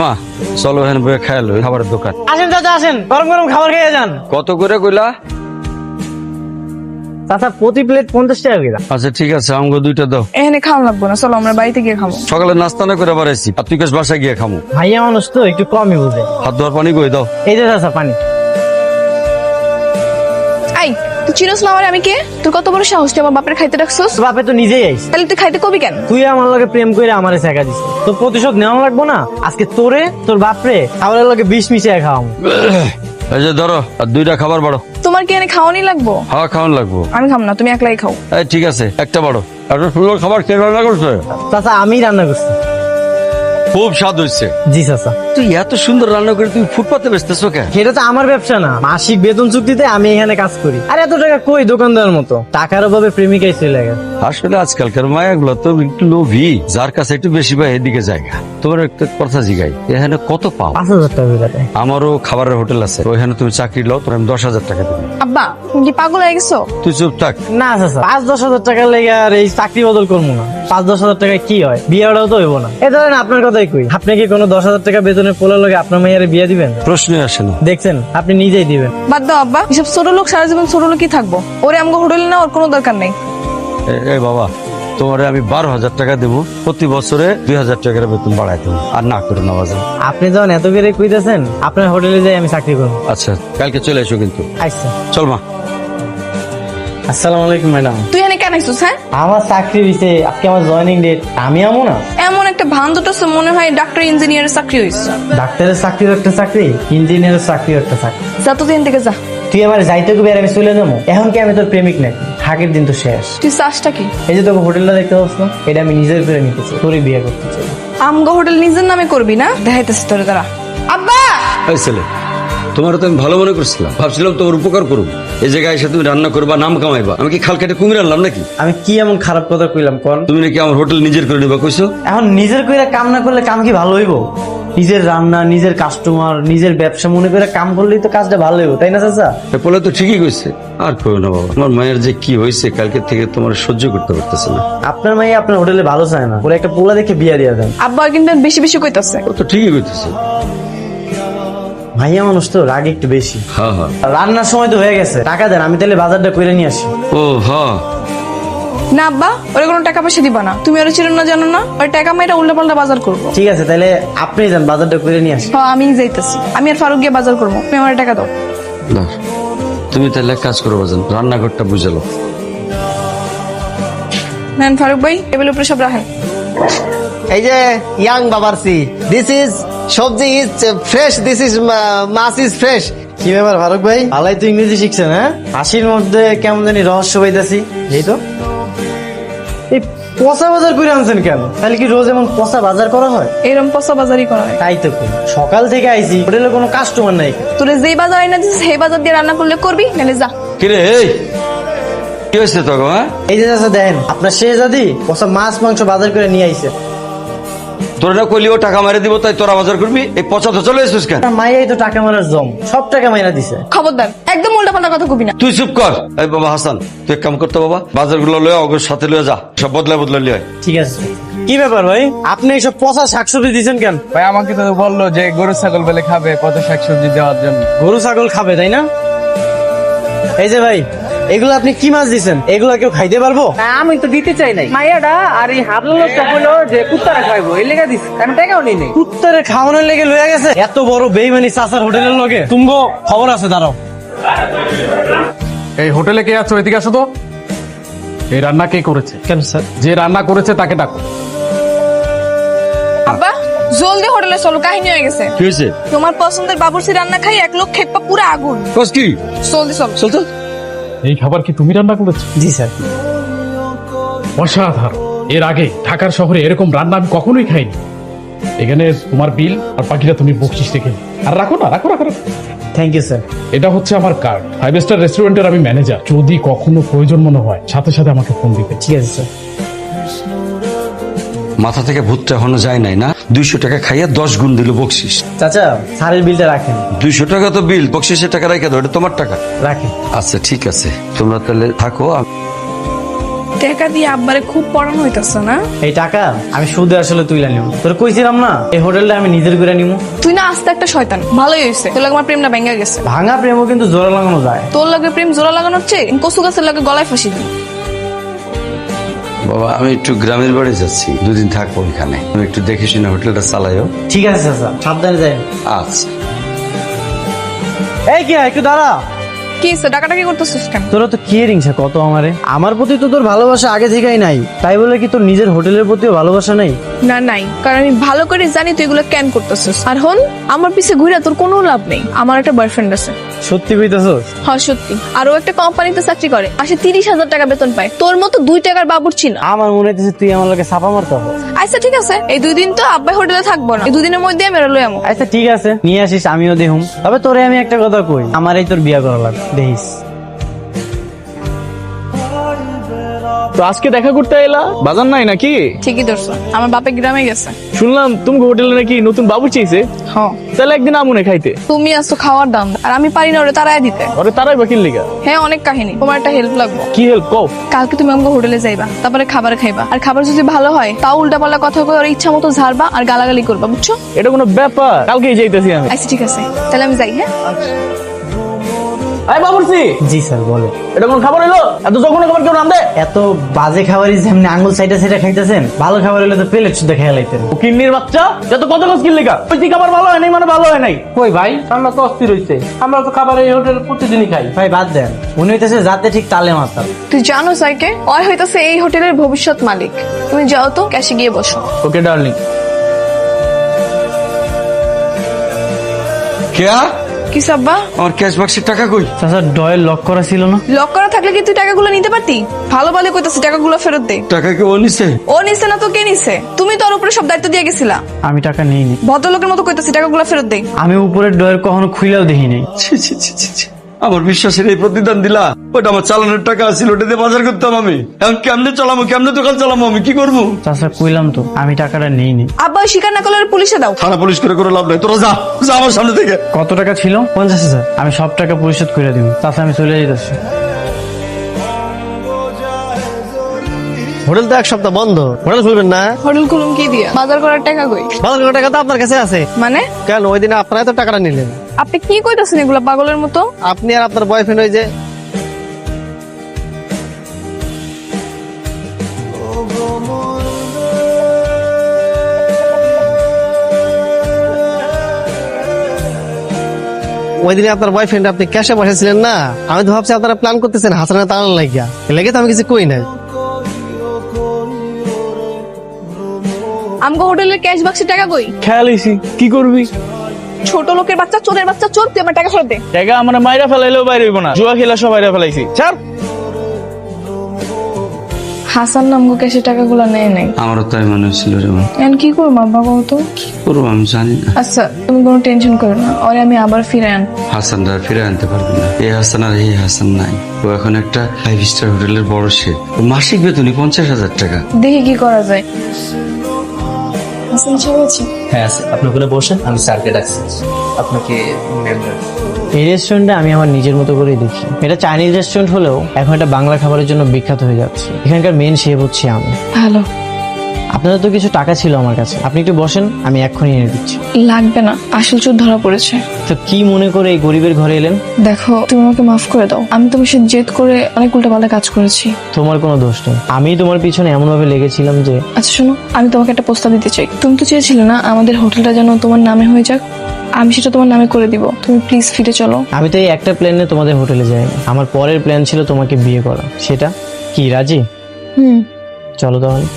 মা চলো এখানে বসে খাইলো খাবারের দোকান। আসেন চাচা আসেন, গরম গরম খাবার খেয়ে যান। কত করে কইলা? চাচা প্রতি প্লেট 50 টাকা করে। আচ্ছা ঠিক আছে, আমাকে 2টা দাও। এখানে খাওয়া লাগবো না, চলো আমরা বাড়িতে গিয়ে খাবো। সকালে নাস্তা না করে বাড়াইছি, আর তুই কাছ বাসায় গিয়ে খামু। ভাইয়া মানুষ তো একটু কমই বুঝে। হাত ধোয়ার পানি কই দাও। এই যে চাচা পানি। আই তুই চিনোস না আমার, আমি কে? তোর কত বড় সাহস, তুই আমার বাপের খাইতে রাখছস? বাপে তো নিজেই আইস। তাহলে তুই খাইতে কবি কেন? তুই আমার লগে প্রেম করে আমারে শেখা দিস, তোর প্রতিশোধ নেওয়া লাগবো না? আজকে তোরে তোর বাপরে খাবারের লগে বিষ মিশিয়ে খাওয়াম। এই যে ধরো, আর 2টা খাবার বাড়ো। তোমার কি এনে খাওয়ানি লাগবো? হ্যাঁ খাওয়ান লাগবো। আমি খাম না, তুমি একলাই খাও। এই ঠিক আছে, একটা বাড়ো। এত সুন্দর খাবার কে রান্না করছে? চাচা আমি রান্না করছি। খুব স্বাদ হয়েছে। জি চাচা। তুই এত সুন্দর রান্না করে তুমি ফুটপাতে বেচতেছো কেন? সেটা তো আমার ব্যবসা না, মাসিক বেতন চুক্তিতে আমি এখানে কাজ করি। আর এত টাকা কই দোকানদারের মতো? টাকার অভাবে প্রেমিকাই চলে গেছে। আসলে আজকালকার মায়াগুলো তো একটু লোভী, যার কাছে একটু বেশি পায় এদিকে জায়গা। তোমার একটা কথা জিগাই, এখানে কত পাও? 5,000 টাকা করে দেয়। আমারও খাবারের হোটেল আছে, ওইখানে তুমি চাকরি লও, তোর আমি 10,000 টাকা দেবো। আব্বা তুমি কি পাগল হয়ে গেছো? তুই চুপ থাক। না চাচা, 5-10 হাজার টাকা লেগে আর এই চাকরি বদল করবো না। 5-10 হাজার টাকায় কি হয়? বিয়েটাও তো হইব না। এ ধরেন আপনার কথাই কই, আপনি কি কোনো 10 হাজার টাকা বেতনের পোলার লগে আপনার মেয়ের বিয়ে দিবেন? প্রশ্নই আসে না। দেখছেন, আপনি নিজেই দিবেন। বাদ দাও আব্বা, এসব ছোট লোক সারা জীবন ছোট লোকই থাকবো। ওরে আমাকে হোটেলে না, ওর কোনো দরকার নেই। এই বাবা, তোমারে আমি 12,000 টাকা দেবো, প্রতি বছরে 2,000 টাকার বেতন বাড়াই দেবো। আর না করে না বাজার। আপনি যখন এত করে কইতেছেন, আপনার হোটেলে যাই আমি চাকরি করবো। আচ্ছা কালকে চলে এসো কিন্তু। আচ্ছা। চল মা। আসসালামু আলাইকুম ম্যাডাম। তুই এখানে কেন আইছিস? হ্যাঁ, আমার চাকরি দিছে, আজকে আমার জয়েনিং ডেট। আমি আমো না? এমন একটা ভান দুটো মনে হয় ডাক্তার ইঞ্জিনিয়ারের চাকরি হয়েছে। ডাক্তারের চাকরিও একটা চাকরি, ইঞ্জিনিয়ারের চাকরিও একটা চাকরি। যা তো দিন থেকে যা। তুই আমার যাইতে কবি আর আমি চলে যাবো? এখন কি আমি তোর প্রেমিক নাকি? থাকের দিন তো শেষ। তুই চাষটা কি? এই যে তোকে হোটেলটা দেখতে পাচ্ছ না, এটা আমি নিজের করে নিতেছি, তোরই বিয়ে করতে চাই। আমগো হোটেল নিজের নামে করবি না? দেখাইতেছি তোরে, দাঁড়া। আব্বা এই ছেলে, তোমার তো আমি ভালো মনে করছিলাম, ভাবছিলাম তোমার উপকার করবো। এই জায়গায় এসে তুমি রান্না করবা, নাম কামাইবা। আমি কি খাল কেটে কুমির আনলাম নাকি? আমি কি এমন খারাপ কথা কইলাম কোন? তুমি নাকি আমার হোটেল নিজের করে নিবা কইছো? এখন নিজের কইরা কাম না করলে কাম কি ভালো হইব? নিজের রান্না, নিজের কাস্টমার, নিজের ব্যবসা মনে করে কাম করলেই তো কাজটা ভালো হইব, তাই না চাচা? বলে তো ঠিকই কইছে। আর কইও না বাবা, আমার মায়ের যে কি হয়েছে কালকে থেকে তোমার সহ্য করতে পারতেছে না। আপনার মেয়ে আপনার হোটেলে ভালো চায় না, ওরা একটা পোলা দেখে বিয়া দিয়ে দেন। আব্বা কিন্তু বেশি বেশি কইতাছে। ও তো ঠিকই কইতেছে। ভাইয়া মানুষ তো রাগ একটু বেশি। হ্যাঁ হ্যাঁ। রান্নার সময় তো হয়ে গেছে, টাকা দেন, আমি তাহলে বাজারটা করে নিয়ে আসি। ও হ্যাঁ। না আব্বা, ওরে কোনো টাকা পয়সা দিবা না। তুমি ওরে চিনো না, জানো না? ওই টাকা মেয়েটা উল্টা পাল্টা বাজার করবো। ঠিক আছে, তাহলে আপনি যান, বাজারটা করে নিয়ে আসি। হ্যাঁ আমি যাইতেছি, আমি আর ফারুক গিয়ে বাজার করবো। তুমি আমার টাকা দাও। না, তুমি তাহলে এক কাজ করো বাজান, রান্নাঘরটা বুঝালো। নেন ফারুক ভাই, টেবিলের উপরে সব রাখেন। এই যে ইয়াং বাবারসি, দিস ইজ সবজি ইজ ফ্রেশ, দিস ইজ মাছ ইজ ফ্রেশ। কি ব্যাপার ফারুক ভাই, ভালাই তো ইংরেজি শিখছেন? হ্যাঁ, হাসির মধ্যে কেমন জানি রহস্য পাইতাছি। এই তো এই পচা বাজার করে আনছেন কেন? তাহলে কি রোজ এমন পচা বাজার করা হয়? এরম পচা বাজারই করা হয়। তাই তো কই, সকাল থেকে আইছি, হোটেলে কোনো কাস্টমার নাই। তোরে যেই বাজার আইনা দিস সেই বাজার দিয়ে রান্না করলে করবি, নাহলে যা। কিরে এই কি হয়েছে তোকে? হ্যাঁ, এই যে চাচা দেখেন, আপনার শেহজাদি পচা মাছ মাংস বাজার করে নিয়ে আইছে। তোর না কইলিও টাকা মারে দিব, তাই তোরা বাজার করবি? এই পচা তো চলে এসেছিস কেন? আপনার মাইয়াই তো টাকা মারার জম, সব টাকা মাইনা দিছে। খবরদার, একদম উল্টা পাল্টা কথা কবি না। তুই চুপ কর। এই বাবা হাসান, তুই এক কাম করতে বাবা, বাজারগুলো লয়ে অগর সাথে লয়ে যা, সব বদলা বদলা লিয়ে আয়। ঠিক আছে। কি ব্যাপার ভাই, আপনি এইসব পচা শাকসবজি দিচ্ছেন কেন? ভাই আমাকে তো বললো যে গরু ছাগল বেলে খাবে, কত শাকসবজি দেওয়ার জন্য। গরু ছাগল খাবে তাই না? এই যে ভাই, এগুলো আপনি কি মাছ দিচ্ছেন? এগুলো কেউ খাইতে পারবো? আমি তো দিতে চাই নাই, মাইয়াটা আর এই হাবলা লোকটা বললো যে কুত্তারা খাইবো, এই লেগে দিস, আমি টাকাও নিই নাই। কুত্তারে খাওয়ানোর লেগে লয়ে গেছে? এত বড় বেইমানি চাচার হোটেলের লগে? তুমগো খবর আছে, দাঁড়াও। এই হোটেলে কে আছো? এদিকে আসো তো। এই রান্না কে করেছে? কেন স্যার? যে রান্না করেছে তাকে ডাকো। আব্বা জলদি হোটেলে চলো, কাহিনী হয়ে গেছে। কি হয়েছে? তোমার পছন্দের বাবুর্চি রান্না খাই এক লোক খেপা পুরো আগুন। কস কি? জলদি চল। চল তো। এই খাবার কি তুমি রান্না করেছো? জি স্যার। অসাধারণ। এর আগে ঢাকার শহরে এরকম রান্না আমি কখনোই খাইনি। এখানে তোমার বিল আর বাকিটা তুমি বকশিস রেখে নিও। আর রাখো না, রাখো রাখো রাখো। Thank you sir. এটা হচ্ছে আমার কার্ড। 5 স্টার রেস্টুরেন্টের আমি ম্যানেজার। যদি কখনো প্রয়োজন মনে হয় সাথে সাথে আমাকে ফোন দিতে। ঠিক আছে স্যার। মাথা থেকে ভূতটা এখনো যায় নাই না? 200 টাকা খাইয়া 10 গুণ দিল বকশিস। চাচা স্যারের বিলটা রাখেন। 200 টাকা তো বিল, বকশিসের টাকা রেখে দাও, এটা তোমার টাকা। রাখেন। আচ্ছা ঠিক আছে, তোমরা তাহলে থাকো। টাকা দিয়ে আব্বারে খুব পড়ানো হইতাছে না? এই টাকা আমি সুদে আসলে তুইলা নিব। তোর কইছিলাম না এই হোটেলটা আমি নিজের করে নিব। তুই না আস্তে একটা শয়তান। ভালোই হয়েছে, তোর লাগে আমার প্রেমটা ভেঙে গেছে। ভাঙা প্রেমও কিন্তু জোড়া লাগানো যায়। তোর লাগে প্রেম জোড়া লাগানো হচ্ছে, কচু গাছের লাগে গলায় ফাঁসি দিই। বাবা আমি একটু গ্রামের বাড়ি যাচ্ছি, দুদিন থাকবো এখানে, তুমি একটু দেখে শুনে হোটেলটা চালাইও। ঠিক আছে চাচা, সাবধানে যাই। আচ্ছা। এই কি একটু দাঁড়া। কি হয়েছে, ডাকাডাকি করতেছিস কেন? তোরা তো কি রিংসা কত আমারে। আমার প্রতি তো তোর ভালোবাসা আগে থেকেই নাই, তাই বলে কি তোর নিজের হোটেলের প্রতিও ভালোবাসা নেই? না নাই, কারণ আমি ভালো করে জানি তুই এগুলো কেন করতেছিস। আর হন, আমার পিছে ঘুরে তোর কোনো লাভ নেই। আমার একটা বয়ফ্রেন্ড আছে। সত্যি কইতাছস? হ্যাঁ সত্যি। আর ও একটা কোম্পানিতে চাকরি করে, মাসে 30,000 টাকা বেতন পায়। তোর মতো 2 টাকার বাবুর্চি না। আমার মনে হইতেছে তুই আমার লোকে ছাপা মারতে হবে। আচ্ছা ঠিক আছে, এই 2 দিন তো আব্বাই হোটেলে থাকবো না, এই 2 দিনের মধ্যে আমি লই আমো। আচ্ছা ঠিক আছে, নিয়ে আসিস, আমিও দেহুম। তবে তোরে আমি একটা কথা কই, আমার এই তোর বিয়া করা লাগবে, দেখিস। তো আজকে দেখা করতে এলা, বাজার নাই নাকি? ঠিকই ধরছো, আমার বাপে গ্রামে গেছে। শুনলাম তুমি হোটেলে নাকি নতুন বাবু চাইছে। হ্যাঁ, তাহলে একদিন আমুনে খাইতে। তুমি আসছো খাওয়ার দাম, আর আমি পারি না ওরে তারাই দিতে। ওরে তারাই বাকির লিগা। হ্যাঁ অনেক কাহিনী, তোমার একটা হেল্প লাগবে। কি হেল্প কও? কালকে তুমি আমাকে হোটেলে যাইবা, তারপরে খাবার খাইবা, আর খাবার যদি ভালো হয় তাও উল্টাপাল্টা কথা কই ওর ইচ্ছা মতো ঝাড়বা আর গালাগালি করবা, বুঝছো? এটা কোনো ব্যাপার? কালকেই যাইতেছি আমি। আচ্ছা ঠিক আছে, তাহলে আমি যাই। হ্যাঁ আই বাবুর্চি, জি স্যার বলে। এটা কোন খাবার হইলো? এত যখন খাবার কেউ রান্ধে? এত বাজে খাবারই যেমনি আঙ্গুল সাইডে সাইডে খাইতেছেন, ভালো খাবার হলে তো প্লেট শুদ্ধ খেয়ে লাইতেন। ও কিন্নির বাচ্চা, যত কত কস কিন লিগা। ওই খাবার ভালো হয় নাই মানে ভালো হয় নাই। কই ভাই, আমরা তো অস্থির হইছে। আমরা তো খাবার এই হোটেল প্রতিদিনই খাই। ভাই বাদ দেন, উনি হইতেছে যাতে ঠিক তালে মাতাল। তুই জানো সাইকে, ওই হইতাছে এই হোটেলের ভবিষ্যৎ মালিক। তুমি যাও তো, ক্যাশে গিয়ে বসো। ওকে ডার্লিং। কেয়া কি সাব্বা, আমার ক্যাশ বাক্সের টাকা কই? চাচা ডয়ের লক করা ছিল না? লক করা থাকলে কি তুই টাকাগুলো নিতে পারতি? ভালো ভালো কইতাছি টাকাগুলো ফেরত দে। টাকা কি ও নিছে? ও নিছে না তো কে নিছে? তুমি তো ওর উপরে সব দায়িত্ব দিয়ে গেছিলা। আমি টাকা নিইনি। ভদ্রলোকের মতো কইতাছি টাকাগুলো ফেরত দে। আমি উপরের ডয়ের কখনো খুইলাও দেখিনি। ছি, ছি, ছি, ছি, ছি। আমার বিশ্বাসের এই প্রতিদান দিলা? ওটা আমার চালানোর টাকা ছিল, ওটা দিয়ে বাজার করতাম আমি। এখন কেমনে চালামো, কেমনে দোকান চালামো, আমি কি করবো? চাচা কইলাম তো আমি টাকাটা নিইনি। আব্বা ওই স্বীকার না করলে ওর পুলিশে দাও। থানা পুলিশ করে করে লাভ নাই, তোরা যা যা আমার সামনে থেকে। কত টাকা ছিল? 50,000। আমি সব টাকা পরিশোধ করে দিব। চাচা আমি চলে যেতেছি। হোটেল তো 1 সপ্তাহ বন্ধ, হোটেল খুলবেন না? হোটেল খুলুম কি দিয়া? বাজার করার টাকা কই? বাজার করার টাকা তো আপনার কাছে আছে। মানে কেন ওই দিনে আপনারাই তো টাকাটা নিলেন। আপনি কি কইতাছেন এগুলা পাগলের মতো? আপনি আর আপনার বয়ফ্রেন্ড ওই যে ওই দিনে আপনার বয়ফ্রেন্ড আপনি ক্যাশে বসেছিলেন না, আমি তো ভাবছি আপনারা প্ল্যান করতেছেন হাসানা তাড়ানোর লাগিয়া, লেগে তো আমি কিছু কই নাই। আমগো হোটেলের ক্যাশ বাক্সে টাকা কই? খেয়াল হইছি, কি করবি? ছোট লোকের বাচ্চা, চোরের বাচ্চা, চোর, তুই আমার টাকা ফেরত দে। টাকা আমার মাইরা ফেলাইলেও বাইরে হইব না। জুয়া খেলা সব বাইরে ফেলাইছি। ছাড়। হাসান নামগো ক্যাশে টাকাগুলো নেয় নাই। আমারও তাই মনে হচ্ছিল রে মা। এখন কি করবো আব্বা কত? করবো আমি জানি না। আচ্ছা তুমি কোনো টেনশন করো না, ওরে আমি আবার ফিরে আন। হাসানরা ফিরে আনতে পারবে না। এই হাসান আর এই হাসান নাই। ও এখন একটা 5 স্টার হোটেলের বড় শেফ। ওর মাসিক বেতনই 50,000 টাকা। দেখি কি করা যায়। হাসান সাহেব আছে? হ্যাঁ আছে, আপনি ওখানে বসেন, আমি স্যারকে ডাকছি। আপনাকে মেম্বার। এই রেস্টুরেন্টে আমি আমার নিজের মতো করেই দেখি। এটা চাইনিজ রেস্টুরেন্ট হলেও এখন এটা বাংলা খাবারের জন্য বিখ্যাত হয়ে যাচ্ছে। এখানকার মেন শেফ হচ্ছে আমি। ভালো। আপনাদের তো কিছু টাকা ছিল আমার কাছে, আপনি একটু বসেন, আমি এক্ষুনি এনে দিচ্ছি। লাগবে না, আসল চোর ধরা পড়েছে। তো কি মনে করে এই গরিবের ঘরে এলেন? দেখো তুমি আমাকে মাফ করে দাও, আমি তোমার সাথে জেদ করে অনেক উল্টাপাল্টা কাজ করেছি। তোমার কোনো দোষ নেই, আমি তোমার পিছনে এমন ভাবে লেগেছিলাম যে। আচ্ছা শোনো, আমি তোমাকে একটা প্রস্তাব দিতে চাই। তুমি তো চেয়েছিলে না আমাদের হোটেলটা যেন তোমার নামে হয়ে যাক, আমি সেটা তোমার নামে করে দিব। তুমি প্লিজ ফিরে চলো। আমি তো এই একটা প্ল্যানে তোমাদের হোটেলে যাইনি, আমার পরের প্ল্যান ছিল তোমাকে বিয়ে করা। সেটা কি রাজি? হুম। চলো তাহলে।